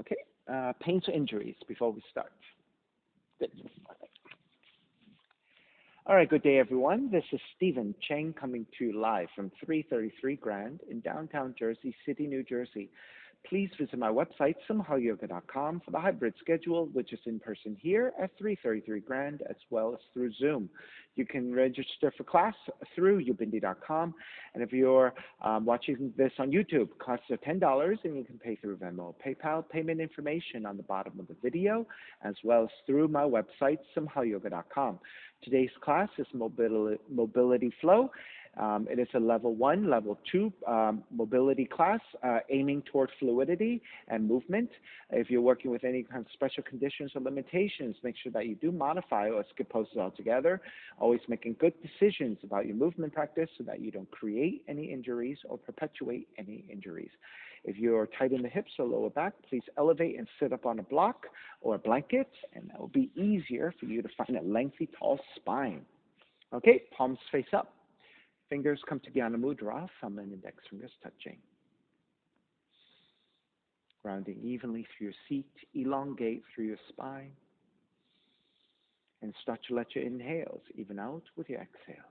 Okay, pains or injuries before we start? Good. All right, good day, everyone. This is Stephen Cheng coming to you live from 333 Grand in downtown Jersey City, New Jersey. Please visit my website, simhayoga.com, for the hybrid schedule, which is in person here at 333 Grand, as well as through Zoom. You can register for class through ubindi.com, and if you're watching this on YouTube, costs are $10, and you can pay through Venmo, PayPal. Payment information on the bottom of the video, as well as through my website, simhayoga.com. Today's class is mobility flow. It is a level 1, level 2 mobility class aiming toward fluidity and movement. If you're working with any kind of special conditions or limitations, make sure that you do modify or skip poses altogether. Always making good decisions about your movement practice so that you don't create any injuries or perpetuate any injuries. If you're tight in the hips or lower back, please elevate and sit up on a block or a blanket, and that will be easier for you to find a lengthy, tall spine. Okay, palms face up. Fingers come to Jnana Mudra, thumb and index fingers touching. Grounding evenly through your seat, elongate through your spine, and start to let your inhales even out with your exhales.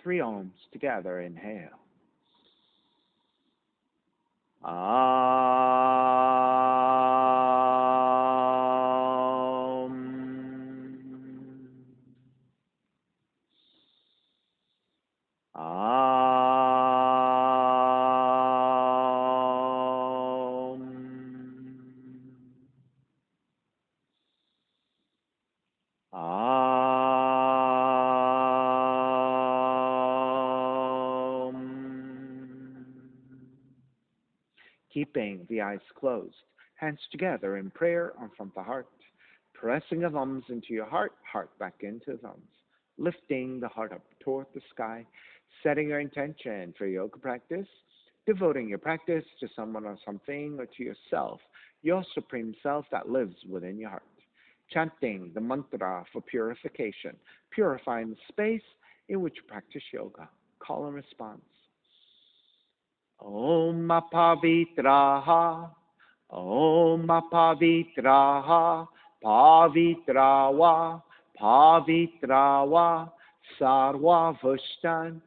Three ohms together, inhale. Keeping the eyes closed, hands together in prayer on front of the heart, pressing the thumbs into your heart, heart back into the thumbs, lifting the heart up toward the sky, setting your intention for yoga practice, devoting your practice to someone or something or to yourself, your supreme self that lives within your heart. Chanting the mantra for purification, purifying the space in which you practice yoga. Call and response. Om Pavitraha, Om Pavitraha, Pavitrawa, Pavitrawa, Sarva Vushtan,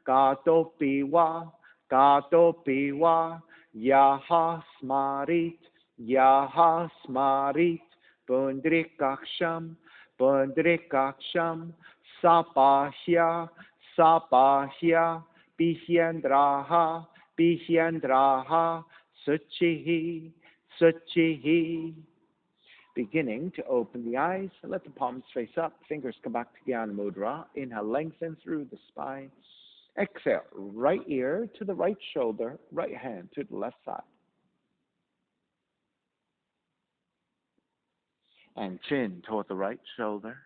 Gatopiwa, Gatopiwa, Yaha Smarit, Pundrikaksham, Sapahya, Sapahya, Bihyandraha, Suchihi, Suchihi. Beginning to open the eyes, let the palms face up, fingers come back to Jnana Mudra. Inhale, lengthen through the spine. Exhale, right ear to the right shoulder, right hand to the left side. And chin toward the right shoulder.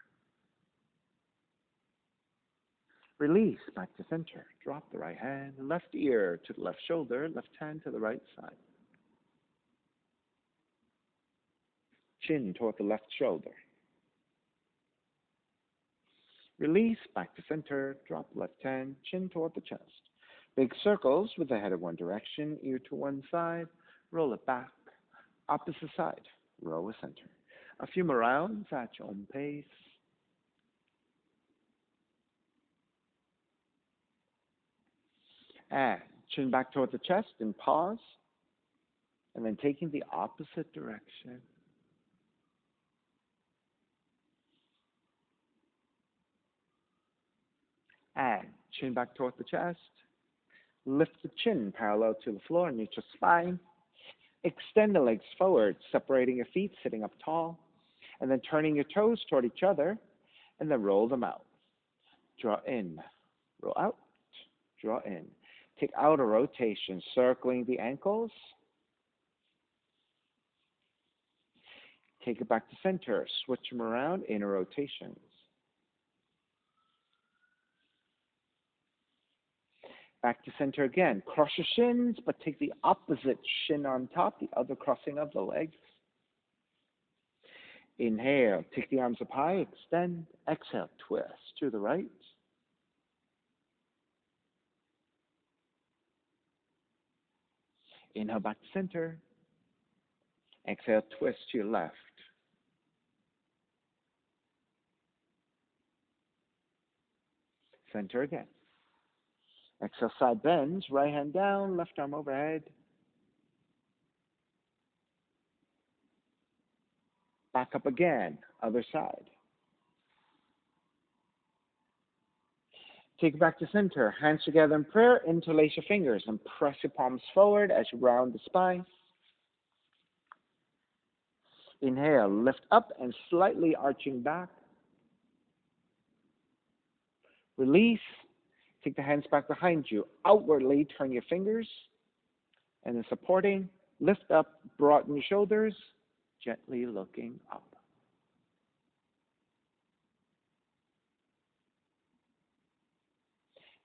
Release back to center. Drop the right hand, left ear to the left shoulder, left hand to the right side. Chin toward the left shoulder. Release back to center. Drop left hand, chin toward the chest. Big circles with the head in one direction, ear to one side. Roll it back. Opposite side. Roll a center. A few more rounds at your own pace. And chin back toward the chest and pause. And then taking the opposite direction. And chin back toward the chest. Lift the chin parallel to the floor, neutral spine. Extend the legs forward, separating your feet, sitting up tall. And then turning your toes toward each other. And then roll them out. Draw in. Roll out. Draw in. Take outer rotation, circling the ankles. Take it back to center. Switch them around, inner rotations. Back to center again. Cross your shins, but take the opposite shin on top, the other crossing of the legs. Inhale, take the arms up high, extend. Exhale, twist to the right. Inhale, back to center. Exhale, twist to your left. Center again. Exhale, side bends, right hand down, left arm overhead. Back up again, other side. Take it back to center. Hands together in prayer. Interlace your fingers and press your palms forward as you round the spine. Inhale, lift up and slightly arching back. Release. Take the hands back behind you. Outwardly turn your fingers. And then supporting. Lift up, broaden your shoulders. Gently looking up.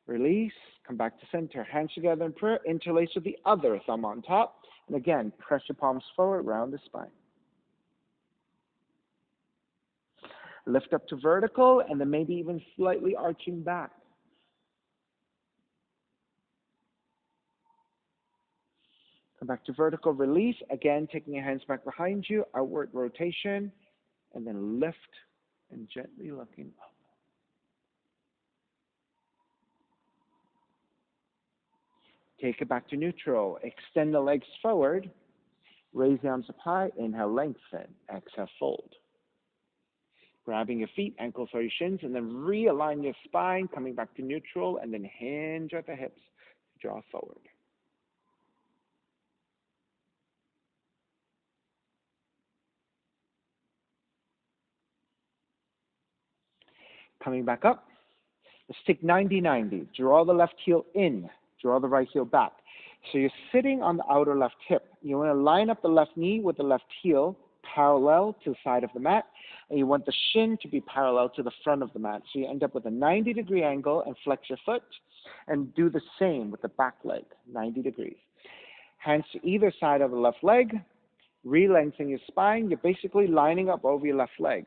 Release. Come back to center. Hands together in prayer. Interlace with the other thumb on top. And again, press your palms forward, round the spine. Lift up to vertical, and then maybe even slightly arching back. Come back to vertical, release. Again, taking your hands back behind you, outward rotation, and then lift and gently looking up. Take it back to neutral. Extend the legs forward. Raise the arms up high. Inhale, lengthen. Exhale, fold. Grabbing your feet, ankles or your shins, and then realign your spine, coming back to neutral, and then hinge at the hips. Draw forward. Coming back up. Let's take 90-90. Draw the left heel in. Draw the right heel back. So you're sitting on the outer left hip. You want to line up the left knee with the left heel parallel to the side of the mat. And you want the shin to be parallel to the front of the mat. So you end up with a 90-degree angle and flex your foot. And do the same with the back leg, 90 degrees. Hands to either side of the left leg. Re-lengthening your spine. You're basically lining up over your left leg.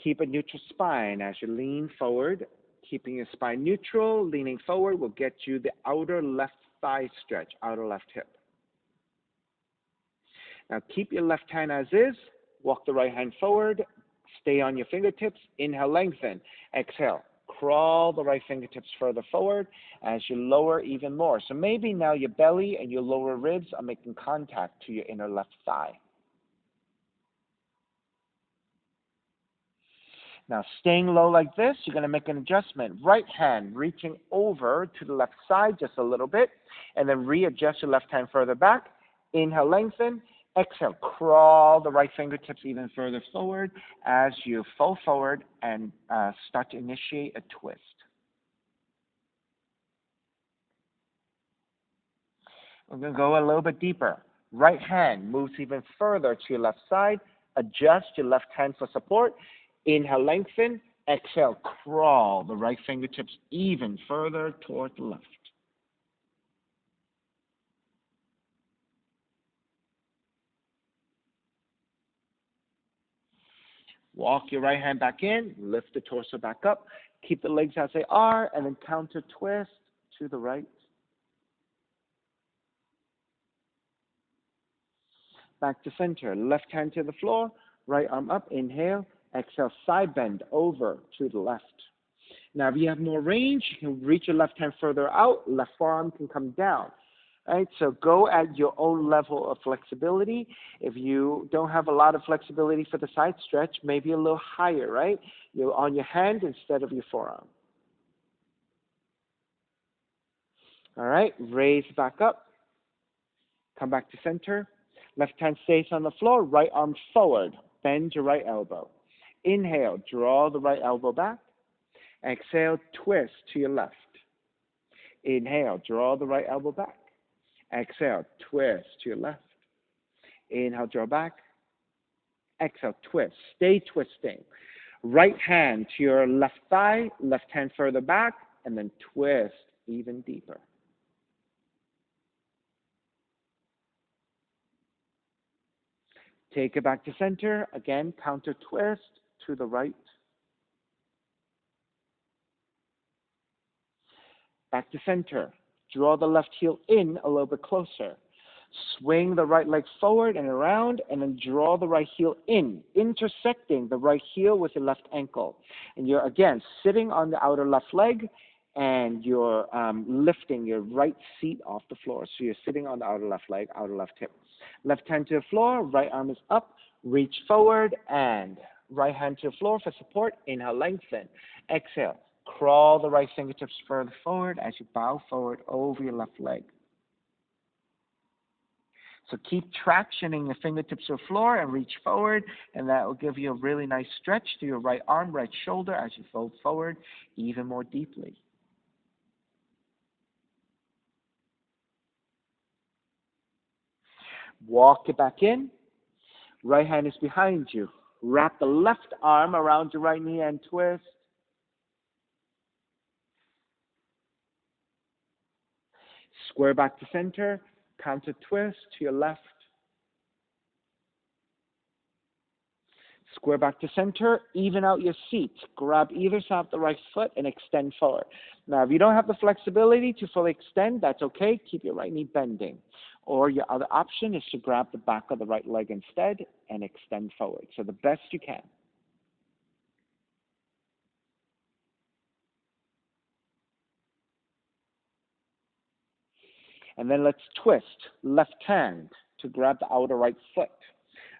Keep a neutral spine as you lean forward. Keeping your spine neutral, leaning forward will get you the outer left thigh stretch, outer left hip. Now keep your left hand as is. Walk the right hand forward. Stay on your fingertips. Inhale, lengthen. Exhale. Crawl the right fingertips further forward as you lower even more. So maybe now your belly and your lower ribs are making contact to your inner left thigh. Now, staying low like this, you're going to make an adjustment. Right hand reaching over to the left side just a little bit, and then readjust your left hand further back. Inhale, lengthen. Exhale, crawl the right fingertips even further forward as you fold forward and start to initiate a twist. We're going to go a little bit deeper. Right hand moves even further to your left side. Adjust your left hand for support. Inhale, lengthen. Exhale, crawl the right fingertips even further toward the left. Walk your right hand back in. Lift the torso back up. Keep the legs as they are, and then counter twist to the right. Back to center. Left hand to the floor. Right arm up. Inhale. Exhale, side bend over to the left. Now, if you have more range, you can reach your left hand further out. Left forearm can come down. Right? So go at your own level of flexibility. If you don't have a lot of flexibility for the side stretch, maybe a little higher, right? You're on your hand instead of your forearm. All right, raise back up. Come back to center. Left hand stays on the floor. Right arm forward. Bend your right elbow. Inhale, draw the right elbow back. Exhale, twist to your left. Inhale, draw the right elbow back. Exhale, twist to your left. Inhale, draw back. Exhale, twist. Stay twisting. Right hand to your left thigh, left hand further back, and then twist even deeper. Take it back to center. Again, counter twist to the right. Back to center. Draw the left heel in a little bit closer. Swing the right leg forward and around, and then draw the right heel in, intersecting the right heel with your left ankle. And you're, again, sitting on the outer left leg, and you're lifting your right seat off the floor. So you're sitting on the outer left leg, outer left hip. Left hand to the floor, right arm is up, reach forward, and right hand to the floor for support. Inhale, lengthen. Exhale, crawl the right fingertips further forward as you bow forward over your left leg. So keep tractioning your fingertips to the floor and reach forward, and that will give you a really nice stretch to your right arm, right shoulder as you fold forward even more deeply. Walk it back in. Right hand is behind you. Wrap the left arm around your right knee and twist. Square back to center. Counter twist to your left. Square back to center. Even out your seat. Grab either side of the right foot and extend forward. Now, if you don't have the flexibility to fully extend, that's okay. Keep your right knee bending. Or your other option is to grab the back of the right leg instead and extend forward. So the best you can. And then let's twist left hand to grab the outer right foot.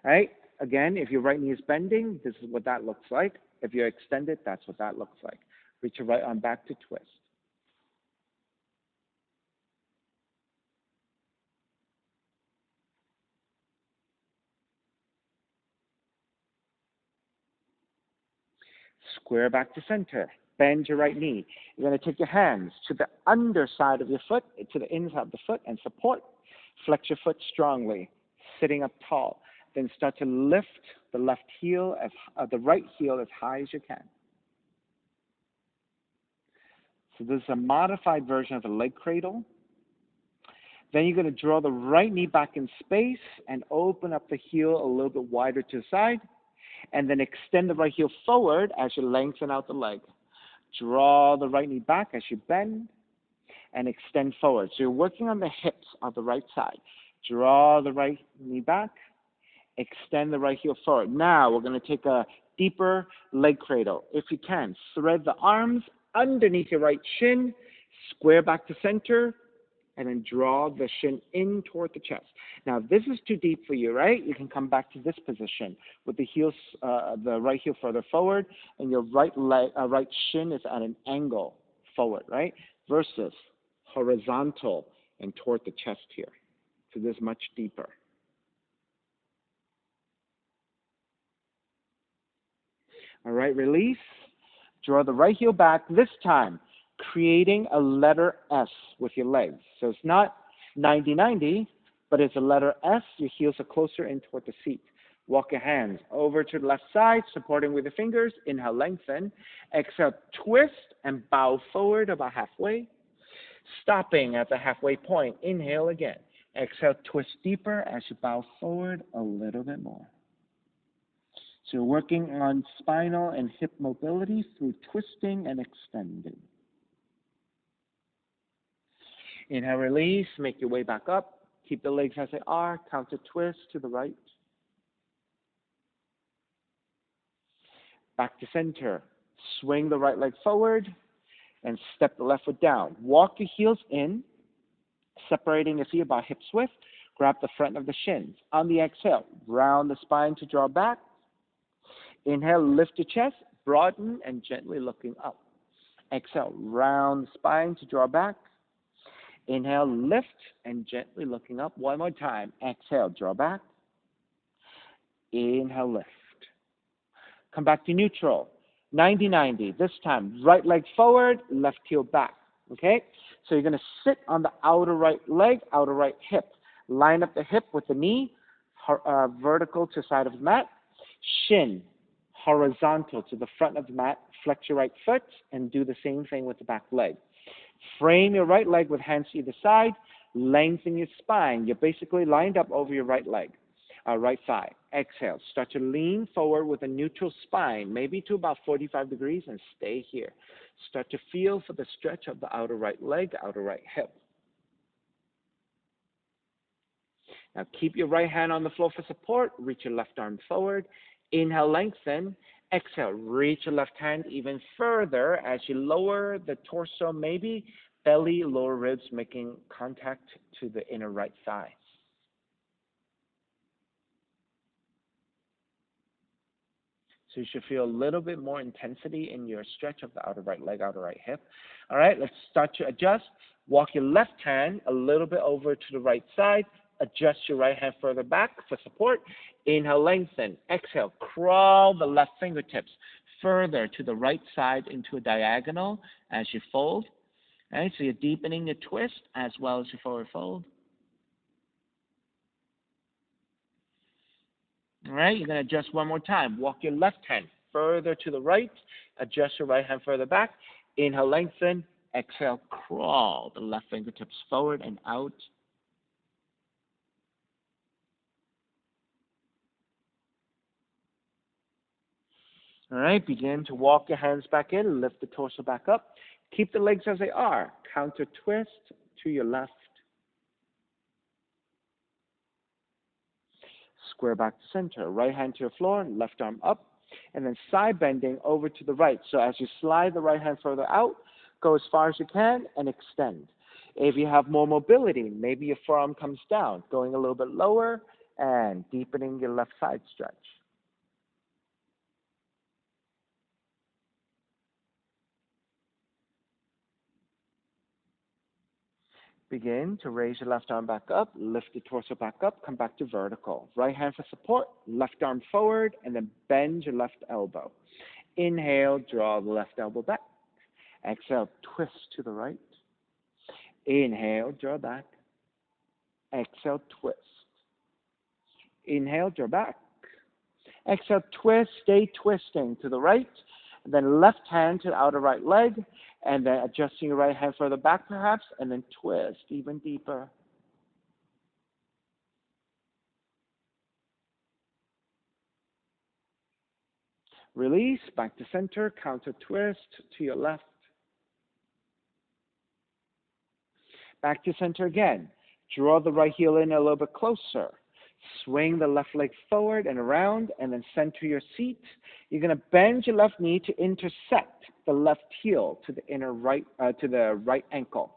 All right? Again, if your right knee is bending, this is what that looks like. If you're extended, that's what that looks like. Reach your right arm back to twist. Square back to center. Bend your right knee. You're going to take your hands to the underside of your foot, to the inside of the foot, and support. Flex your foot strongly, sitting up tall. Then start to lift the left heel, the right heel as high as you can. So this is a modified version of a leg cradle. Then you're going to draw the right knee back in space and open up the heel a little bit wider to the side. And then extend the right heel forward as you lengthen out the leg. Draw the right knee back as you bend and extend forward. So you're working on the hips of the right side. Draw the right knee back, extend the right heel forward. Now we're going to take a deeper leg cradle. If you can, thread the arms underneath your right shin, square back to center, and then draw the shin in toward the chest. Now, if this is too deep for you, right, you can come back to this position with the heels, the right heel further forward, and your right shin is at an angle forward, right, versus horizontal and toward the chest here. So this is much deeper. All right, release. Draw the right heel back, this time creating a letter S with your legs. So it's not 90-90, but it's a letter S. Your heels are closer in toward the seat. Walk your hands over to the left side, supporting with the fingers. Inhale, lengthen. Exhale, twist and bow forward about halfway. Stopping at the halfway point. Inhale again. Exhale, twist deeper as you bow forward a little bit more. So you're working on spinal and hip mobility through twisting and extending. Inhale, release, make your way back up. Keep the legs as they are. Counter twist to the right. Back to center. Swing the right leg forward and step the left foot down. Walk your heels in, separating your feet about hips width. Grab the front of the shins. On the exhale, round the spine to draw back. Inhale, lift your chest, broaden and gently looking up. Exhale, round the spine to draw back. Inhale, lift and gently looking up. One more time. Exhale, draw back. Inhale, lift. Come back to neutral. 90-90. This time, right leg forward, left heel back. Okay? So you're going to sit on the outer right leg, outer right hip. Line up the hip with the knee, vertical to the side of the mat. Shin, horizontal to the front of the mat. Flex your right foot and do the same thing with the back leg. Frame your right leg with hands to either side. Lengthen your spine. You're basically lined up over your right leg. right thigh. Exhale. Start to lean forward with a neutral spine, maybe to about 45 degrees, and stay here. Start to feel for the stretch of the outer right leg, outer right hip. Now keep your right hand on the floor for support. Reach your left arm forward. Inhale, lengthen. Exhale, reach your left hand even further as you lower the torso, maybe belly, lower ribs making contact to the inner right thigh. So you should feel a little bit more intensity in your stretch of the outer right leg, outer right hip. All right, let's start to adjust. Walk your left hand a little bit over to the right side. Adjust your right hand further back for support. Inhale, lengthen. Exhale, crawl the left fingertips further to the right side into a diagonal as you fold. All right, so you're deepening your twist as well as your forward fold. All right, you're going to adjust one more time. Walk your left hand further to the right. Adjust your right hand further back. Inhale, lengthen. Exhale, crawl the left fingertips forward and out. All right, begin to walk your hands back in. Lift the torso back up. Keep the legs as they are. Counter twist to your left. Square back to center. Right hand to your floor, left arm up. And then side bending over to the right. So as you slide the right hand further out, go as far as you can and extend. If you have more mobility, maybe your forearm comes down, going a little bit lower and deepening your left side stretch. Begin to raise your left arm back up, lift the torso back up, come back to vertical. Right hand for support, left arm forward, and then bend your left elbow. Inhale, draw the left elbow back. Exhale, twist to the right. Inhale, draw back. Exhale, twist. Inhale, draw back. Exhale, twist, stay twisting to the right. And then left hand to the outer right leg. And then adjusting your right hand further back perhaps. And then twist even deeper. Release, back to center, counter twist to your left. Back to center again. Draw the right heel in a little bit closer. Swing the left leg forward and around, and then center your seat. You're going to bend your left knee to intersect the left heel to the right ankle.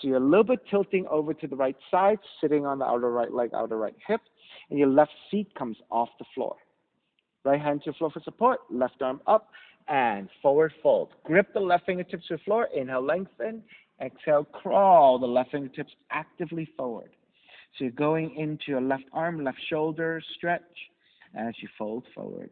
So you're a little bit tilting over to the right side, sitting on the outer right leg, outer right hip, and your left feet comes off the floor. Right hand to the floor for support, left arm up, and forward fold. Grip the left fingertips to the floor, inhale, lengthen. Exhale, crawl the left fingertips actively forward. So you're going into your left arm, left shoulder stretch as you fold forward.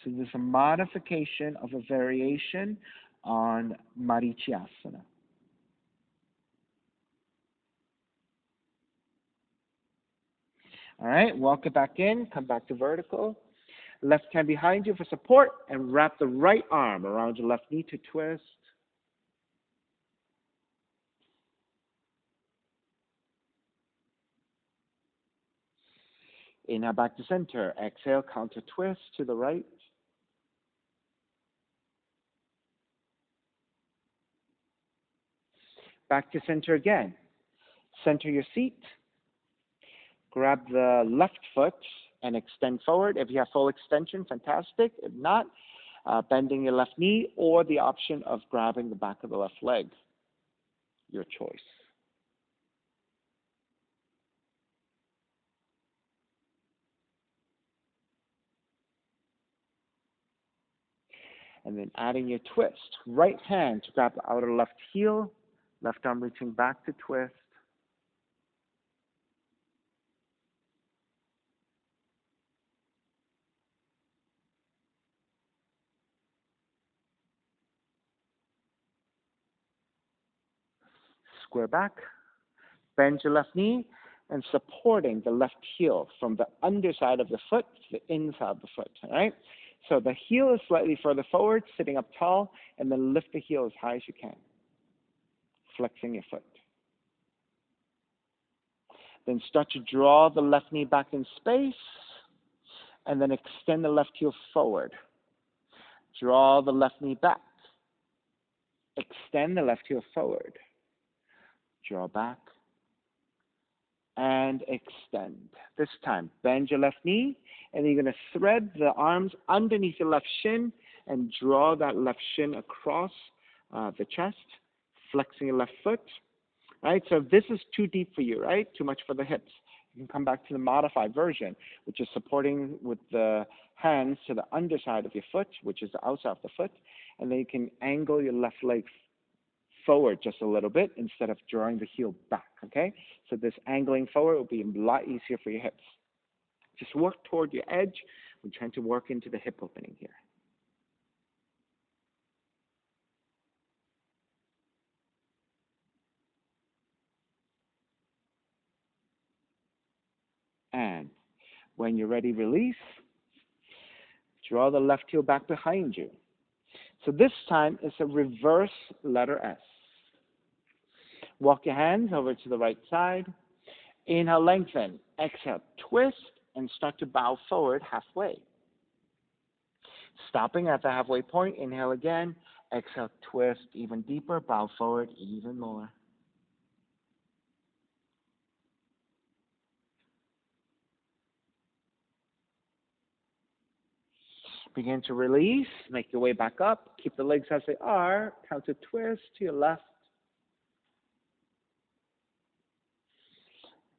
So this is a modification of a variation on Marichyasana. All right, walk it back in, come back to vertical. Left hand behind you for support, and wrap the right arm around your left knee to twist. Inhale back to center. Exhale, counter twist to the right. Back to center again. Center your seat. Grab the left foot and extend forward. If you have full extension, fantastic. If not, bending your left knee or the option of grabbing the back of the left leg. Your choice. And then adding your twist. Right hand to grab the outer left heel. Left arm reaching back to twist. Square back. Bend your left knee and supporting the left heel from the underside of the foot to the inside of the foot. All right? So the heel is slightly further forward, sitting up tall, and then lift the heel as high as you can, flexing your foot. Then start to draw the left knee back in space, and then extend the left heel forward. Draw the left knee back. Extend the left heel forward. Draw back and extend. This time, bend your left knee, and you're going to thread the arms underneath your left shin and draw that left shin across the chest, flexing your left foot. Right? So if this is too deep for you, right? Too much for the hips, you can come back to the modified version, which is supporting with the hands to the underside of your foot, which is the outside of the foot, and then you can angle your left leg forward just a little bit instead of drawing the heel back, okay? So this angling forward will be a lot easier for your hips. Just work toward your edge. We're trying to work into the hip opening here. And when you're ready, release. Draw the left heel back behind you. So this time it's a reverse letter S. Walk your hands over to the right side. Inhale, lengthen. Exhale, twist, and start to bow forward halfway. Stopping at the halfway point, inhale again. Exhale, twist even deeper, bow forward even more. Begin to release. Make your way back up. Keep the legs as they are. Counter twist to your left.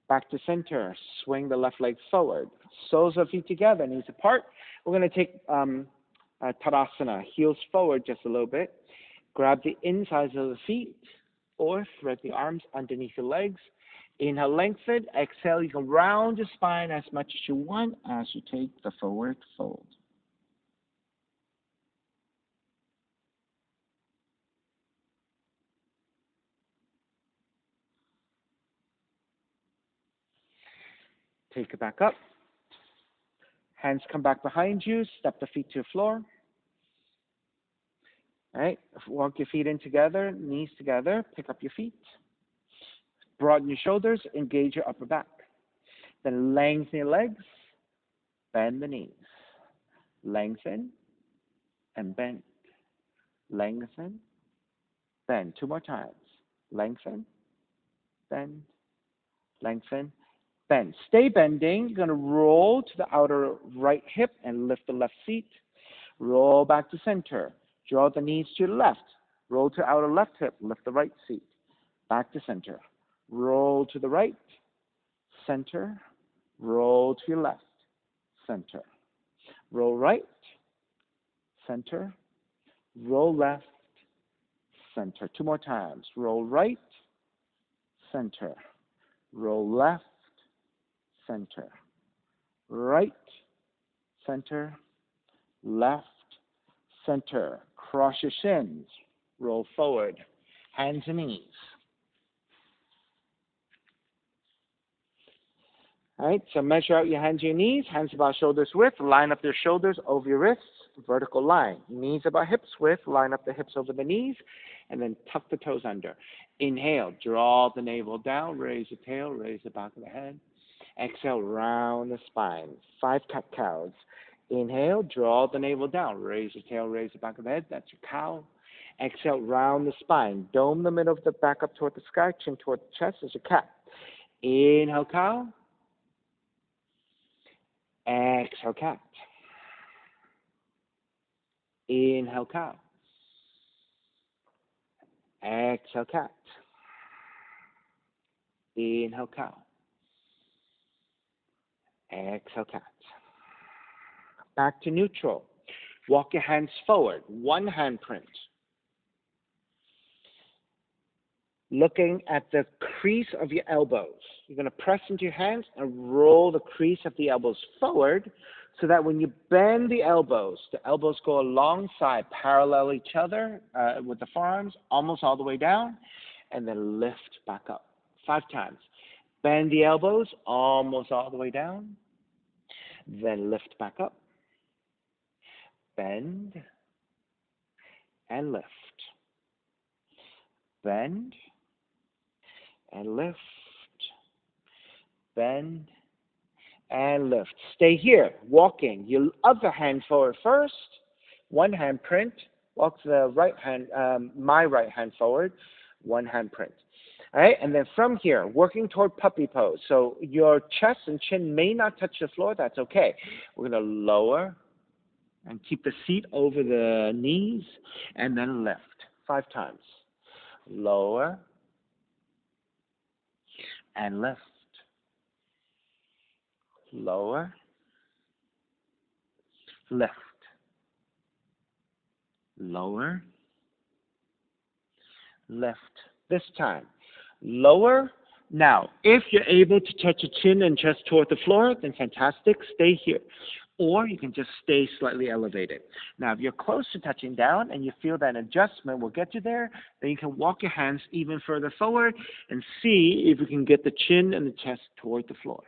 Back to center. Swing the left leg forward. Soles of feet together, knees apart. We're going to take Tadasana, heels forward just a little bit. Grab the insides of the feet or thread the arms underneath your legs. Inhale, lengthen. Exhale, you can round your spine as much as you want as you take the forward fold. Take it back up. Hands come back behind you. Step the feet to the floor. All right. Walk your feet in together, knees together. Pick up your feet. Broaden your shoulders. Engage your upper back. Then lengthen your legs. Bend the knees. Lengthen and bend. Lengthen, bend. Two more times. Lengthen, bend, lengthen, bend. Stay bending. You're going to roll to the outer right hip and lift the left seat. Roll back to center. Draw the knees to the left. Roll to outer left hip. Lift the right seat. Back to center. Roll to the right. Center. Roll to your left. Center. Roll right. Center. Roll left. Center. Two more times. Roll right. Center. Roll left. Center. Right. Center. Left. Center. Cross your shins. Roll forward. Hands and knees. All right, so measure out your hands and your knees. Hands about shoulders width. Line up your shoulders over your wrists. Vertical line. Knees about hips width. Line up the hips over the knees. And then tuck the toes under. Inhale. Draw the navel down. Raise the tail. Raise the back of the head. Exhale. Round the spine. 5 cat-cows. Inhale. Draw the navel down. Raise the tail. Raise the back of the head. That's your cow. Exhale. Round the spine. Dome the middle of the back up toward the sky. Chin toward the chest as your cat. Inhale, cow. Exhale, cat. Inhale, cow. Exhale, cat. Inhale, cow. Exhale, cat. Back to neutral. Walk your hands forward. One hand print. Looking at the crease of your elbows. You're going to press into your hands and roll the crease of the elbows forward so that when you bend the elbows go alongside, parallel each other with the forearms, almost all the way down, and then lift back up. 5 times. Bend the elbows almost all the way down, then lift back up. Bend and lift. Bend and lift. bend, and lift. Stay here, walking. Your other hand forward first. One hand print. Walk the right hand, my right hand forward. One hand print. All right, and then from here, working toward puppy pose. So your chest and chin may not touch the floor. That's okay. We're going to lower and keep the seat over the knees, and then lift 5 times. Lower and lift. Lower, lift. Lower, lift. This time, lower. Now, if you're able to touch your chin and chest toward the floor, then fantastic. Stay here. Or you can just stay slightly elevated. Now, if you're close to touching down and you feel that adjustment will get you there, then you can walk your hands even further forward and see if you can get the chin and the chest toward the floor.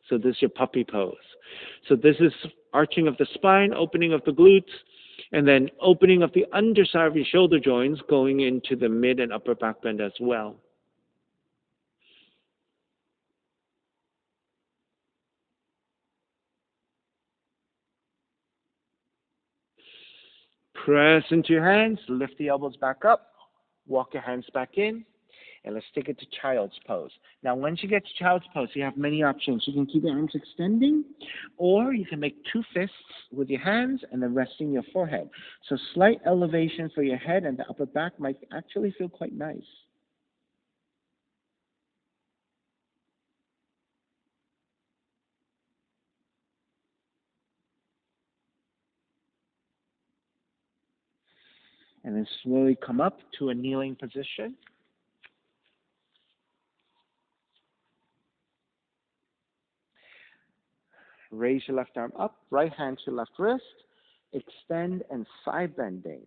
So this is your puppy pose. So this is arching of the spine, opening of the glutes, and then opening of the underside of your shoulder joints, going into the mid and upper back bend as well. Press into your hands, lift the elbows back up, walk your hands back in, and let's take it to child's pose. Now, once you get to child's pose, you have many options. You can keep your arms extending, or you can make 2 fists with your hands and then resting your forehead. So slight elevation for your head and the upper back might actually feel quite nice. And then slowly come up to a kneeling position. Raise your left arm up, right hand to left wrist, extend and side bending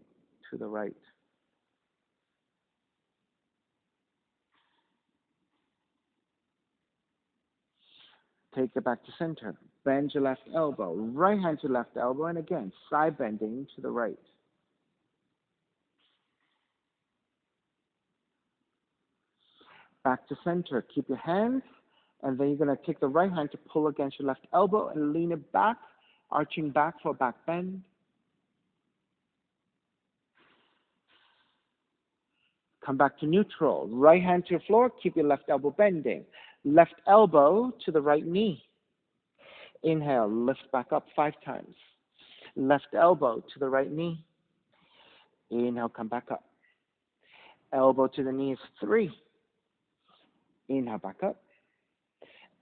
to the right. Take it back to center. Bend your left elbow, right hand to left elbow, and again, side bending to the right. Back to center. Keep your hands, and then you're going to take the right hand to pull against your left elbow and lean it back, arching back for a back bend. Come back to neutral. Right hand to your floor. Keep your left elbow bending. Left elbow to the right knee. Inhale, lift back up 5 times. Left elbow to the right knee. Inhale, come back up. Elbow to the knee is 3. Inhale, back up.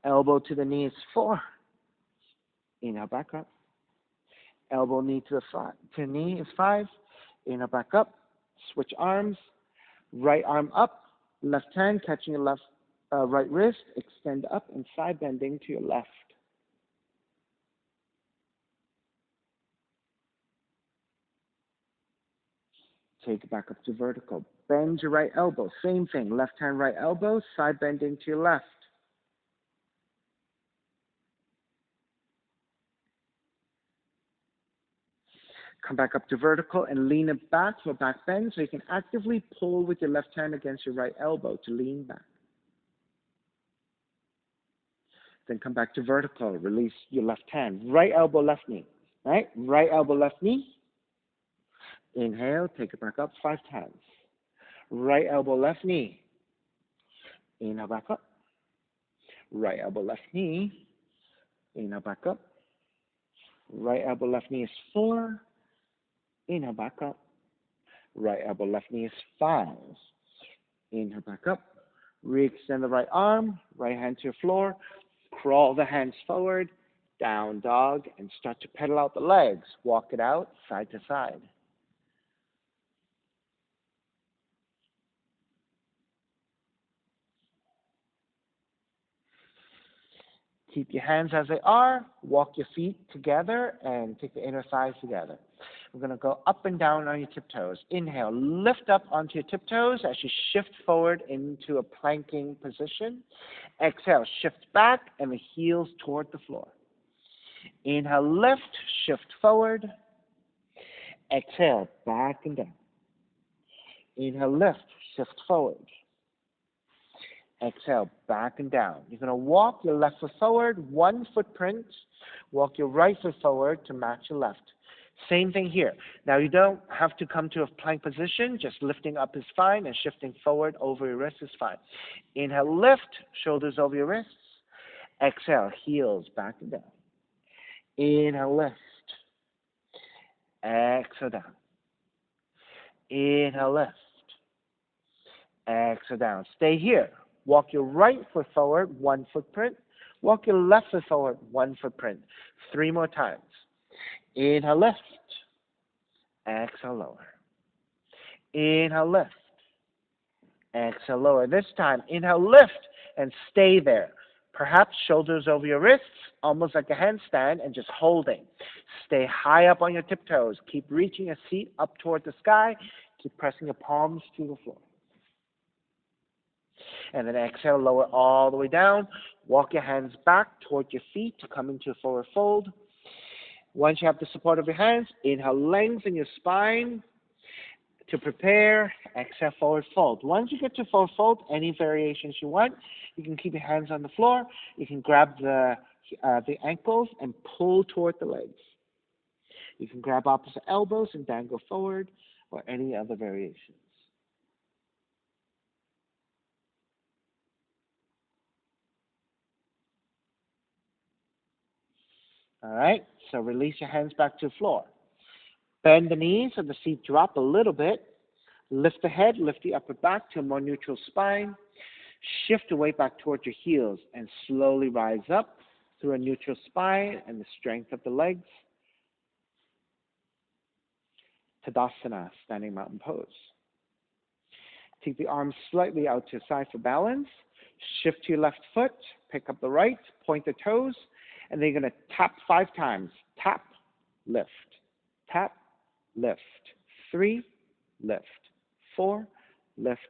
Elbow to the knee is 4. Inhale, back up. Elbow knee to the knee is 5. Inhale, back up. Switch arms. Right arm up. Left hand catching your right wrist. Extend up and side bending to your left. Take it back up to vertical. Bend your right elbow. Same thing. Left hand, right elbow. Side bending to your left. Come back up to vertical and lean it back for back bend so you can actively pull with your left hand against your right elbow to lean back. Then come back to vertical. Release your left hand. Right elbow, left knee. Right? Right elbow, left knee. Inhale, take it back up 5 times. Right elbow, left knee. Inhale, back up. Right elbow, left knee. Inhale, back up. Right elbow, left knee is 4. Inhale, back up. Right elbow, left knee is 5. Inhale, back up. Re-extend the right arm, right hand to your floor. Crawl the hands forward, down dog, and start to pedal out the legs. Walk it out side to side. Keep your hands as they are. Walk your feet together and take the inner thighs together. We're going to go up and down on your tiptoes. Inhale, lift up onto your tiptoes as you shift forward into a planking position. Exhale, shift back and the heels toward the floor. Inhale, lift, shift forward. Exhale, back and down. Inhale, lift, shift forward. Exhale, back and down. You're going to walk your left foot forward, one footprint. Walk your right foot forward to match your left. Same thing here. Now you don't have to come to a plank position. Just lifting up is fine, and shifting forward over your wrist is fine. Inhale, lift, shoulders over your wrists. Exhale, heels back and down. Inhale, lift. Exhale, down. Inhale, lift. Exhale, down. Stay here. Walk your right foot forward, one footprint. Walk your left foot forward, one footprint. 3 more times. Inhale, lift. Exhale, lower. Inhale, lift. Exhale, lower. This time, inhale, lift, and stay there. Perhaps shoulders over your wrists, almost like a handstand, and just holding. Stay high up on your tiptoes. Keep reaching your seat up toward the sky. Keep pressing your palms to the floor. And then exhale, lower all the way down. Walk your hands back toward your feet to come into a forward fold. Once you have the support of your hands, inhale, lengthen your spine to prepare. Exhale, forward fold. Once you get to forward fold, any variations you want, you can keep your hands on the floor. You can grab the ankles and pull toward the legs. You can grab opposite elbows and dangle forward, or any other variations. All right, so release your hands back to the floor. Bend the knees so the seat drop a little bit. Lift the head, lift the upper back to a more neutral spine. Shift the weight back towards your heels and slowly rise up through a neutral spine and the strength of the legs. Tadasana, standing mountain pose. Take the arms slightly out to the side for balance. Shift to your left foot, pick up the right, point the toes, and then you're going to tap 5 times. Tap, lift, tap, lift. 3, lift. 4, lift.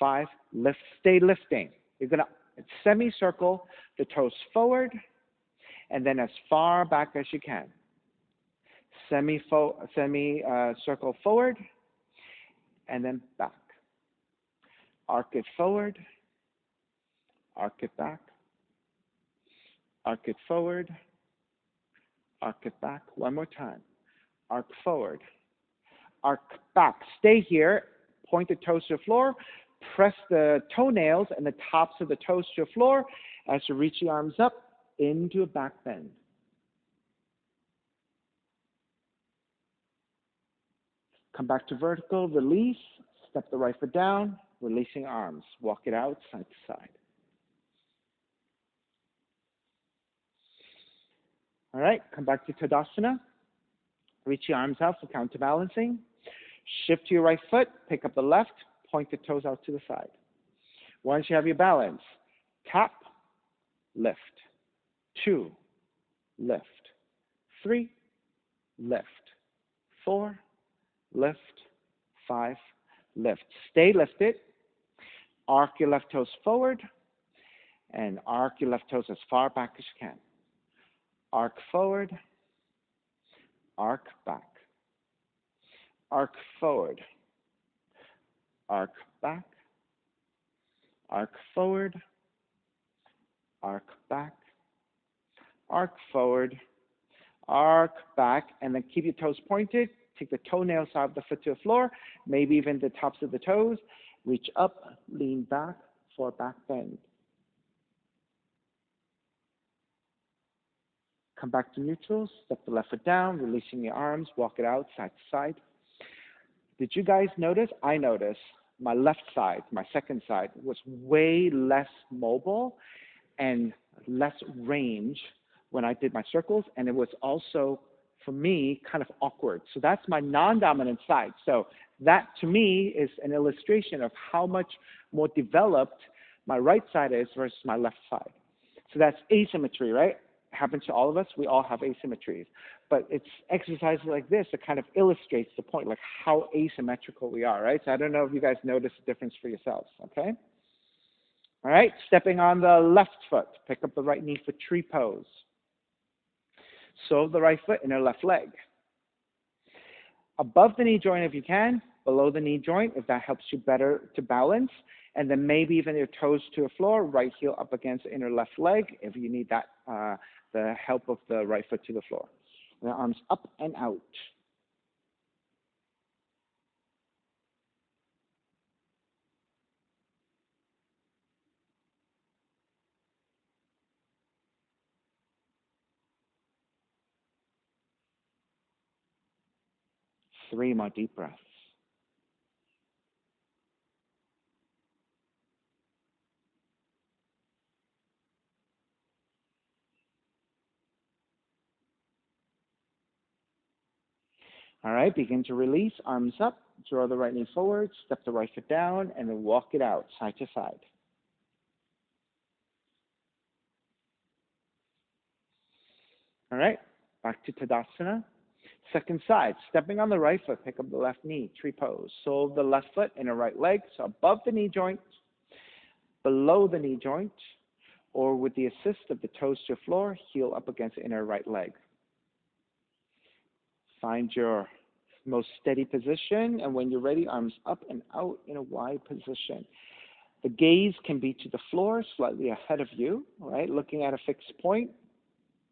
5, lift. Stay lifting. You're going to semicircle the toes forward and then as far back as you can. Circle forward and then back. Arc it forward, arc it back, arc it forward, arc it back. One more time. Arc forward, arc back. Stay here. Point the toes to the floor. Press the toenails and the tops of the toes to the floor as you reach the arms up into a back bend. Come back to vertical, release, step the right foot down, releasing arms. Walk it out side to side. All right, come back to Tadasana. Reach your arms out for counterbalancing. Shift to your right foot, pick up the left, point the toes out to the side. Once you have your balance, tap, lift. 2, lift. 3, lift. 4, lift. 5, lift. Stay lifted. Arc your left toes forward and arc your left toes as far back as you can. Arc forward, arc back. Arc forward, arc back, arc forward, arc back, arc forward, arc back, and then keep your toes pointed. Take the toenails out of the foot to the floor, maybe even the tops of the toes. Reach up, lean back for a back bend. Come back to neutral, step the left foot down, releasing the arms, walk it out side to side. Did you guys notice? I noticed my left side, my second side, was way less mobile and less range when I did my circles, and it was also, for me, kind of awkward. So that's my non-dominant side. So that, to me, is an illustration of how much more developed my right side is versus my left side. So that's asymmetry, right? Happens to all of us. We all have asymmetries. But it's exercises like this that kind of illustrates the point, like how asymmetrical we are, right? So I don't know if you guys notice the difference for yourselves, okay? All right, stepping on the left foot. Pick up the right knee for tree pose. Sole the right foot in the left leg. Above the knee joint if you can, below the knee joint if that helps you better to balance. And then maybe even your toes to the floor, right heel up against the inner left leg if you need that, the help of the right foot to the floor. And the arms up and out. 3 more deep breaths. All right, begin to release, arms up, draw the right knee forward, step the right foot down, and then walk it out, side to side. All right, back to Tadasana. Second side, stepping on the right foot, pick up the left knee, tree pose. Sole of the left foot, inner right leg, so above the knee joint, below the knee joint, or with the assist of the toes to the floor, heel up against the inner right leg. Find your most steady position, and when you're ready, arms up and out in a wide position. The gaze can be to the floor, slightly ahead of you, right? Looking at a fixed point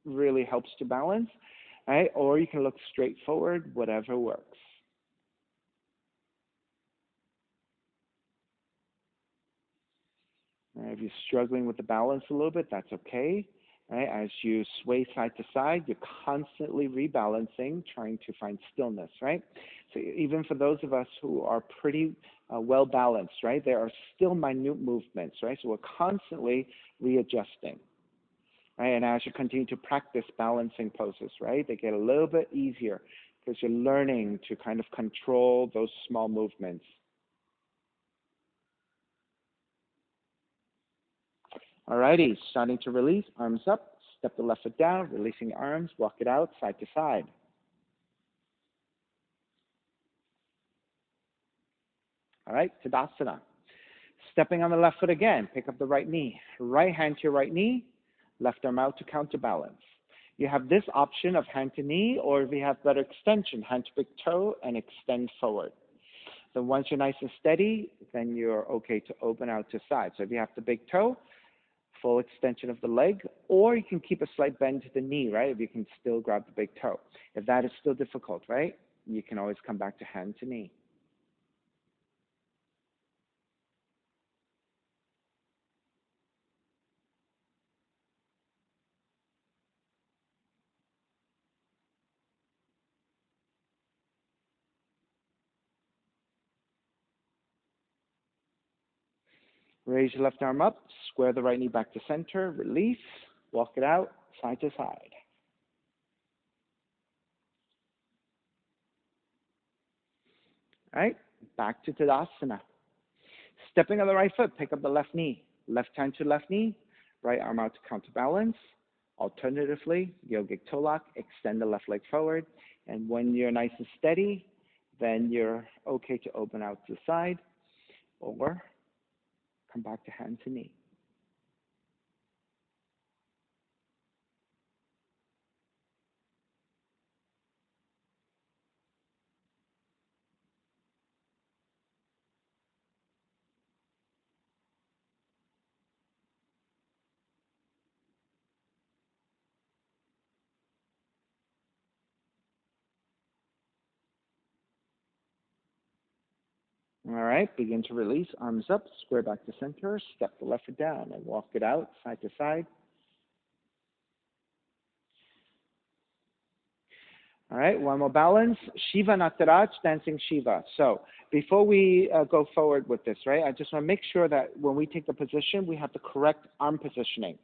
really helps to balance, right? Or you can look straight forward, whatever works. Right? If you're struggling with the balance a little bit, that's okay. Right? As you sway side to side, you're constantly rebalancing, trying to find stillness, right? So even for those of us who are pretty well balanced, right, there are still minute movements, right? So we're constantly readjusting, right? And as you continue to practice balancing poses, right, they get a little bit easier because you're learning to kind of control those small movements. Alrighty, starting to release, arms up, step the left foot down, releasing the arms, walk it out, side to side. All right, Tadasana. Stepping on the left foot again, pick up the right knee. Right hand to your right knee, left arm out to counterbalance. You have this option of hand to knee, or if you have better extension, hand to big toe and extend forward. So once you're nice and steady, then you're okay to open out to side. So if you have the big toe, full extension of the leg, or you can keep a slight bend to the knee, right? If you can still grab the big toe. If that is still difficult, right? You can always come back to hand to knee. Raise your left arm up, square the right knee back to center, release, walk it out, side to side. All right, back to Tadasana. Stepping on the right foot, pick up the left knee. Left hand to left knee, right arm out to counterbalance. Alternatively, yogic toe lock, extend the left leg forward. And when you're nice and steady, then you're okay to open out to the side or come back to hand to knee. All right, begin to release, arms up, square back to center, step the left foot down and walk it out side to side. All right, one more balance. Shiva Nataraj, dancing Shiva. So before we go forward with this, right, I just want to make sure that when we take the position, we have the correct arm positioning.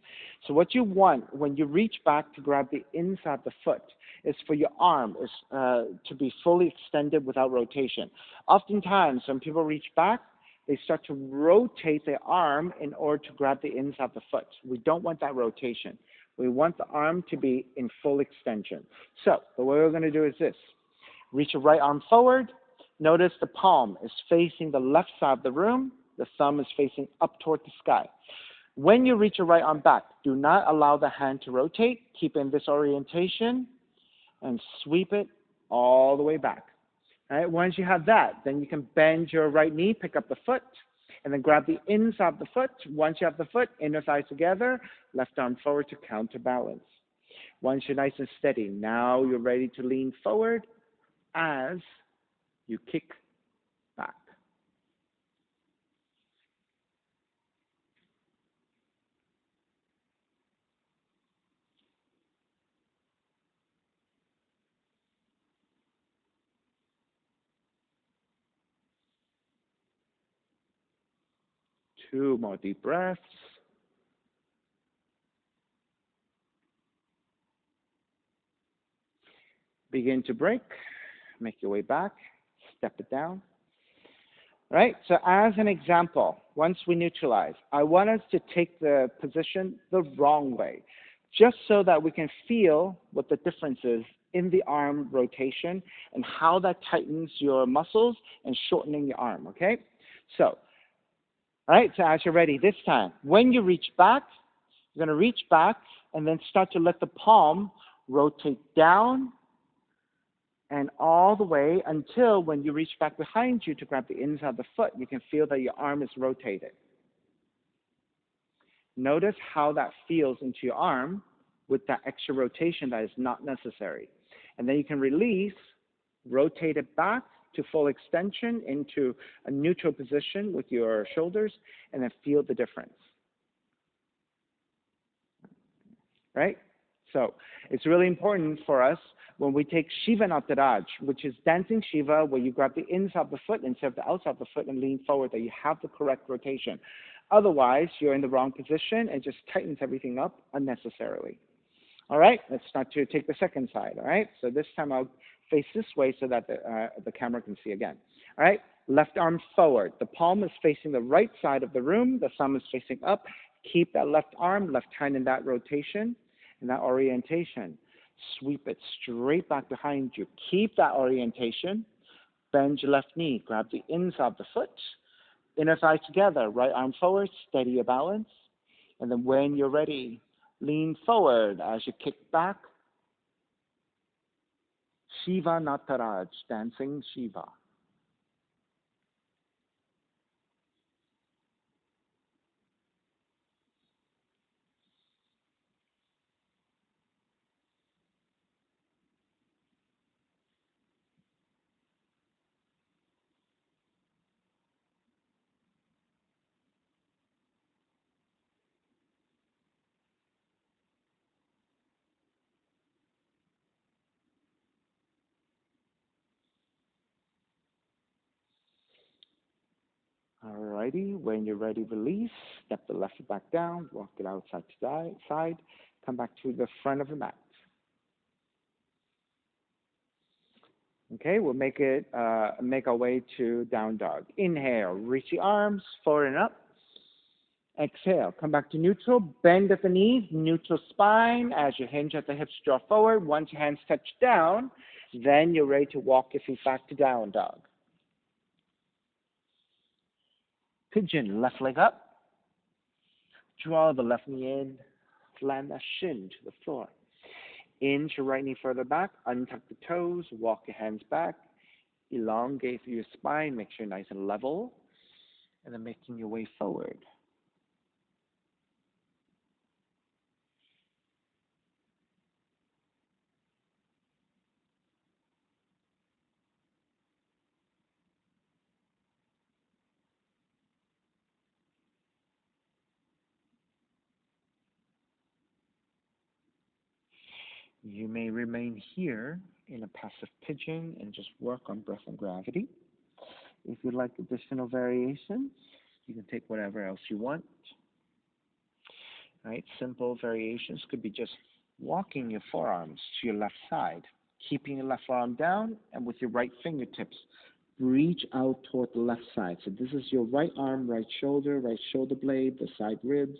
So what you want when you reach back to grab the inside of the foot is for your arm to be fully extended without rotation. Oftentimes, when people reach back, they start to rotate their arm in order to grab the inside of the foot. We don't want that rotation. We want the arm to be in full extension. So the way we're going to do is this. Reach your right arm forward. Notice the palm is facing the left side of the room. The thumb is facing up toward the sky. When you reach your right arm back, do not allow the hand to rotate. Keep in this orientation and sweep it all the way back. All right, once you have that, then you can bend your right knee, pick up the foot, And then grab the inside of the foot. Once you have the foot, inner thighs together, left arm forward to counterbalance. Once you're nice and steady, now you're ready to lean forward as you kick back. Two more deep breaths. Begin to break. Make your way back. Step it down. Right? So as an example, once we neutralize, I want us to take the position the wrong way, just so that we can feel what the difference is in the arm rotation and how that tightens your muscles and shortening your arm, okay? So, all right, so as you're ready this time, when you reach back, you're going to reach back and then start to let the palm rotate down and all the way until when you reach back behind you to grab the inside of the foot, you can feel that your arm is rotated. Notice how that feels into your arm with that extra rotation that is not necessary. And then you can release, rotate it back to full extension into a neutral position with your shoulders, and then feel the difference. Right? So it's really important for us when we take Shiva Nataraj, which is dancing Shiva, where you grab the inside of the foot instead of the outside of the foot and lean forward, that you have the correct rotation. Otherwise, you're in the wrong position and just tightens everything up unnecessarily. All right, let's start to take the second side. All right, so this time I'll face this way so that the camera can see again. All right, left arm forward. The palm is facing the right side of the room. The thumb is facing up. Keep that left arm, left hand in that rotation, in that orientation. Sweep it straight back behind you. Keep that orientation. Bend your left knee. Grab the inside of the foot. Inner thighs together. Right arm forward. Steady your balance. And then when you're ready, lean forward as you kick back. Shiva Nataraj, dancing Shiva. Alrighty, when you're ready, release. Step the left foot back down. Walk it outside to side. Come back to the front of the mat. Okay, we'll make our way to down dog. Inhale, reach the arms forward and up. Exhale, come back to neutral. Bend at the knees, neutral spine. As you hinge at the hips, draw forward. Once your hands touch down, then you're ready to walk your feet back to down dog. Pigeon, left leg up. Draw the left knee in. Land that shin to the floor. Inch your right knee further back. Untuck the toes. Walk your hands back. Elongate through your spine. Make sure you're nice and level. And then making your way forward. You may remain here in a passive pigeon and just work on breath and gravity. If you'd like additional variations, you can take whatever else you want. Right? Simple variations could be just walking your forearms to your left side, keeping your left arm down, and with your right fingertips, reach out toward the left side. So this is your right arm, right shoulder blade, the side ribs.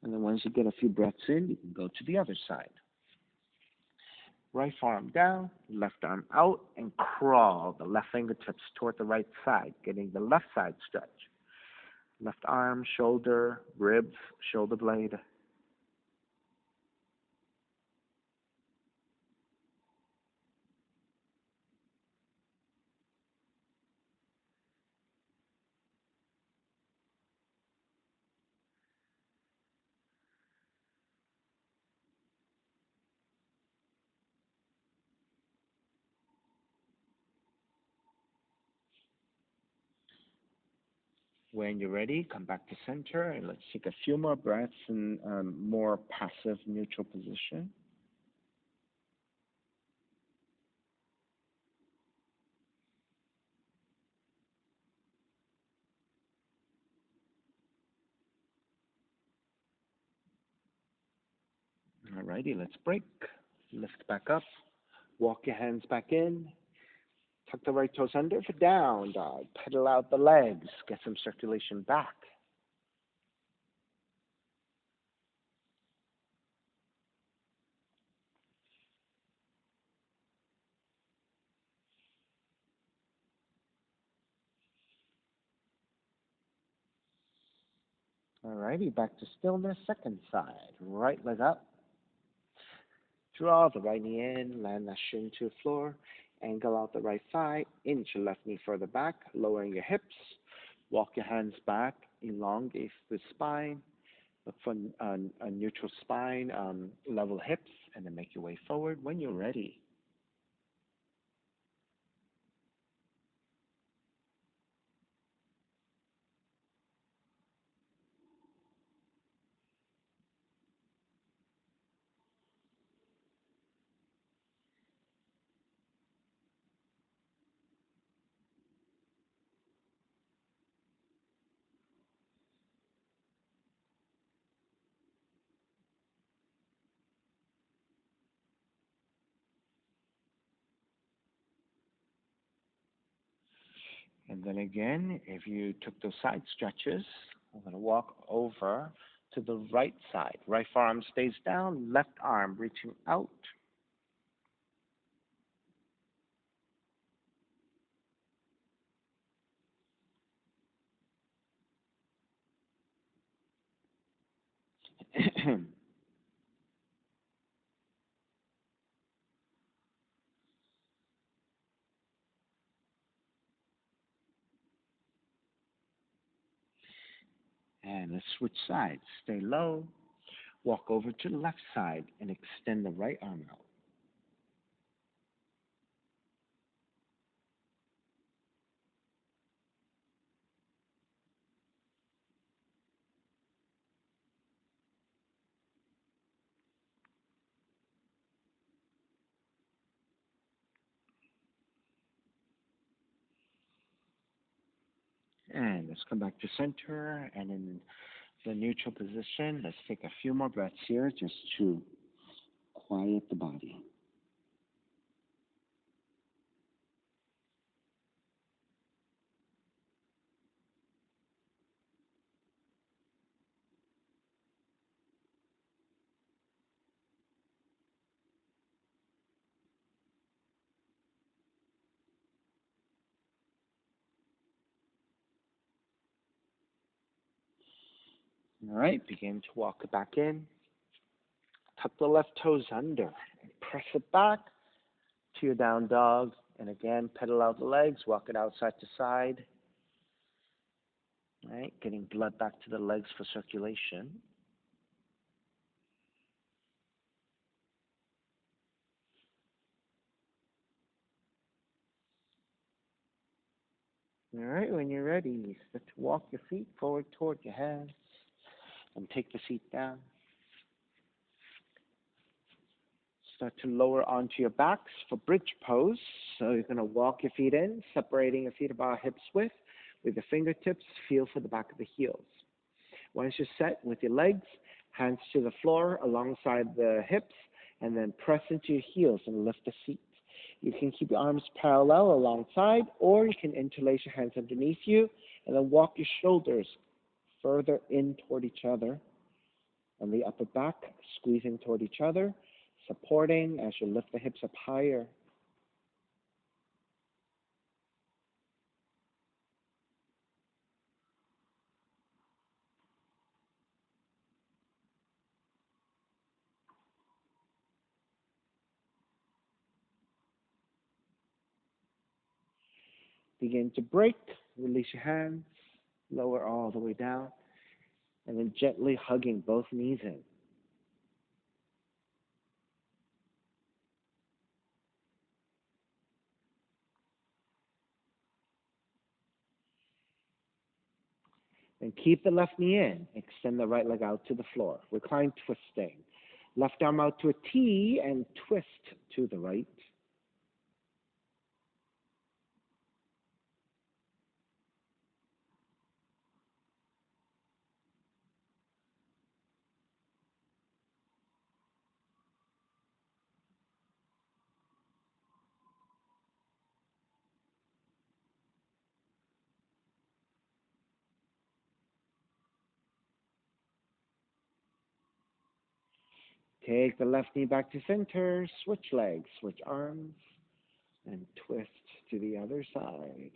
And then once you get a few breaths in, you can go to the other side. Right forearm down, left arm out, and crawl the left fingertips toward the right side, getting the left side stretch. Left arm, shoulder, ribs, shoulder blade. When you're ready, come back to center and let's take a few more breaths in more passive neutral position. Alrighty, let's break. Lift back up. Walk your hands back in. Tuck the right toes under for down dog. Pedal out the legs. Get some circulation back. Alrighty, back to stillness. Second side. Right leg up. Draw the right knee in. Land that shin to the floor. Angle out the right thigh. Inch your left knee further back. Lowering your hips. Walk your hands back. Elongate the spine. Look for a neutral spine. Level hips. And then make your way forward when you're ready. And then again, if you took those side stretches, I'm going to walk over to the right side. Right forearm stays down, left arm reaching out. And let's switch sides. Stay low. Walk over to the left side and extend the right arm out. And let's come back to center. And in the neutral position, let's take a few more breaths here just to quiet the body. All right, begin to walk it back in. Tuck the left toes under and press it back to your down dog. And again, pedal out the legs, walk it out side to side. All right, getting blood back to the legs for circulation. All right, when you're ready, start to walk your feet forward toward your hands and take the feet down. Start to lower onto your backs for bridge pose. So you're going to walk your feet in, separating your feet about hips width. With your fingertips, feel for the back of the heels. Once you're set with your legs, hands to the floor alongside the hips, and then press into your heels and lift the seat. You can keep your arms parallel alongside, or you can interlace your hands underneath you, and then walk your shoulders further in toward each other, and the upper back squeezing toward each other, supporting as you lift the hips up higher. Begin to break. Release your hands. Lower all the way down. And then gently hugging both knees in. And keep the left knee in. Extend the right leg out to the floor. Recline twisting. Left arm out to a T and twist to the right. Take the left knee back to center. Switch legs, switch arms, and twist to the other side.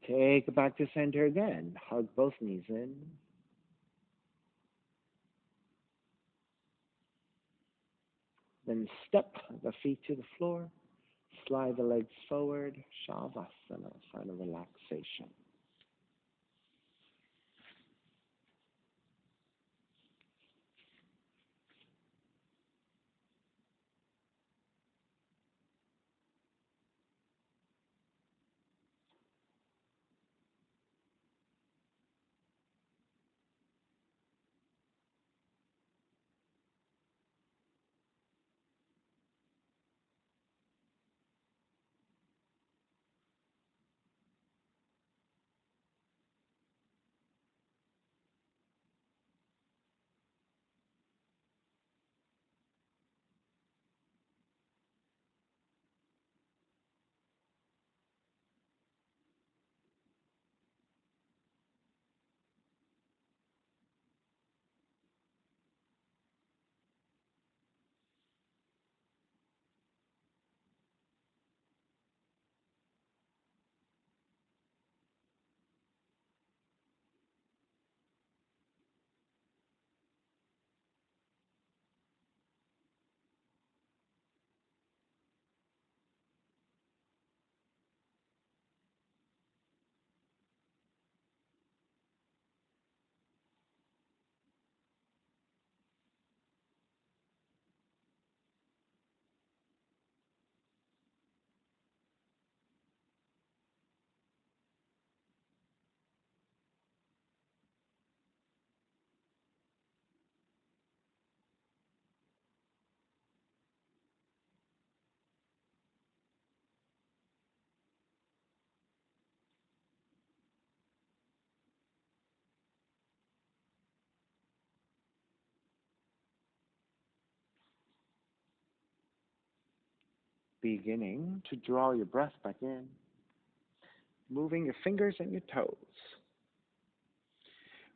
Take it back to center again. Hug both knees in. Then step the feet to the floor. Slide the legs forward. Shavasana, sign of relaxation. Beginning to draw your breath back in. Moving your fingers and your toes.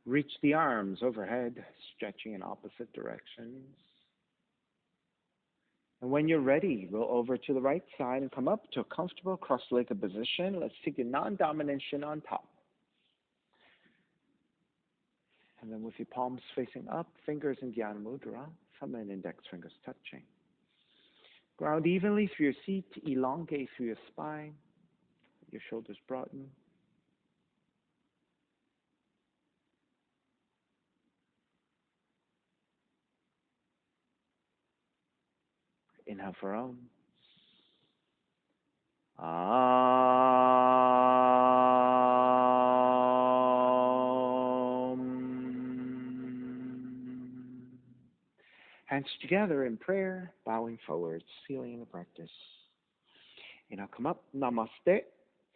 Reach the arms overhead, stretching in opposite directions. And when you're ready, roll over to the right side and come up to a comfortable cross-legged position. Let's take your non-dominant shin on top. And then with your palms facing up, fingers in Jnana Mudra, thumb and index fingers touching. Ground evenly through your seat, elongate through your spine, your shoulders broaden. Inhale for Om. Hands together in prayer, bowing forward, sealing the practice. And I'll come up. Namaste.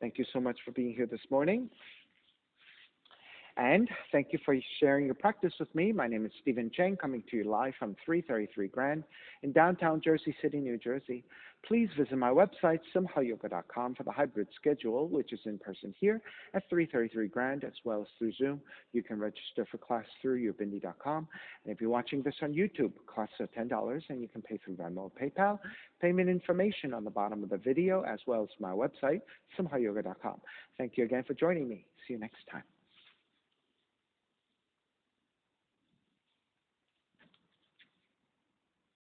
Thank you so much for being here this morning. And thank you for sharing your practice with me. My name is Stephen Cheng, coming to you live from 333 Grand in downtown Jersey City, New Jersey. Please visit my website, simhayoga.com, for the hybrid schedule, which is in person here at 333 Grand, as well as through Zoom. You can register for class through ubindi.com. And if you're watching this on YouTube, classes are $10, and you can pay through Venmo or PayPal. Payment information on the bottom of the video, as well as my website, simhayoga.com. Thank you again for joining me. See you next time.